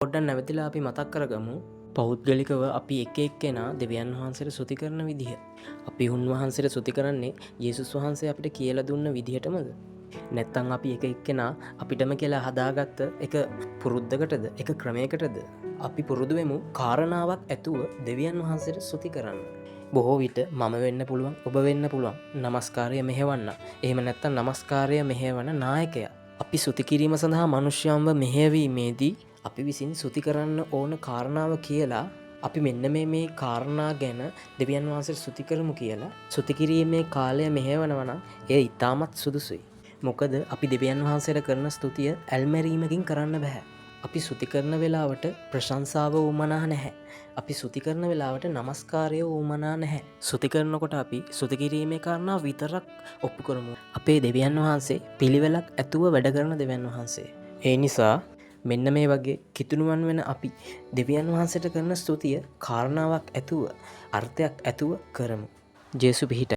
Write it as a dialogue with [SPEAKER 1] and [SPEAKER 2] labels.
[SPEAKER 1] පොඩ්ඩක් නැවතිලා අපි මතක් කරගමු පෞද්ගලිකව අපි එක එක්කෙනා දෙවියන් වහන්සේට ස්තුති කරන විදිහ. අපි උන්වහන්සේට ස්තුති කරන්නේ යේසුස් වහන්සේ අපිට කියලා දුන්න විදිහටමද? නැත්තම් අපි එක එක්කෙනා අපිටම කියලා හදාගත්ත එක පුරුද්දකටද එක ක්‍රමයකටද අපි පුරුදු වෙමු කාරණාවක් ඇතුව දෙවියන් වහන්සේට ස්තුති කරන්න. බොහෝ විට මම වෙන්න පුළුවන්, ඔබ වෙන්න පුළුවන් නමස්කාරය මෙහෙවන්න. එහෙම නැත්තම් නමස්කාරය මෙහෙවන නායකයා. අපි ස්තුති කිරීම සඳහා මනුෂ්‍යයන්ව මෙහෙයවීමේදී අපි විසින් ස්තුති කරන්න ඕන කාරණාව කියලා අපි මෙන්න මේ කාරණා ගැන දෙවියන් වහන්සේට ස්තුති කරමු කියලා ස්තුති කිරීමේ කාලය මෙහෙවනවා නම් එය ඉතාමත් සුදුසුයි. මොකද අපි දෙවියන් වහන්සේට කරන ස්තුතිය ඇල්මැරීමකින් කරන්න බෑ. අපි ස්තුති කරන වෙලාවට ප්‍රශංසාව වුමනා නැහැ. අපි ස්තුති කරන වෙලාවට නමස්කාරය වුමනා නැහැ. ස්තුති කරනකොට අපි ස්තුති කිරීමේ කාරණා විතරක් ඔප්පු කරමු. අපේ දෙවියන් වහන්සේ පිළිවෙලක් ඇතුව වැඩ කරන දෙවියන් වහන්සේ. ඒ නිසා මෙන්න මේ වගේ කිතුනුවන් වෙන අපි දෙවියන් වහන්සේට කරන ස්තුතිය කාරණාවක් ඇතුව අර්ථයක් ඇතුව කරමු. ජේසු පිහිට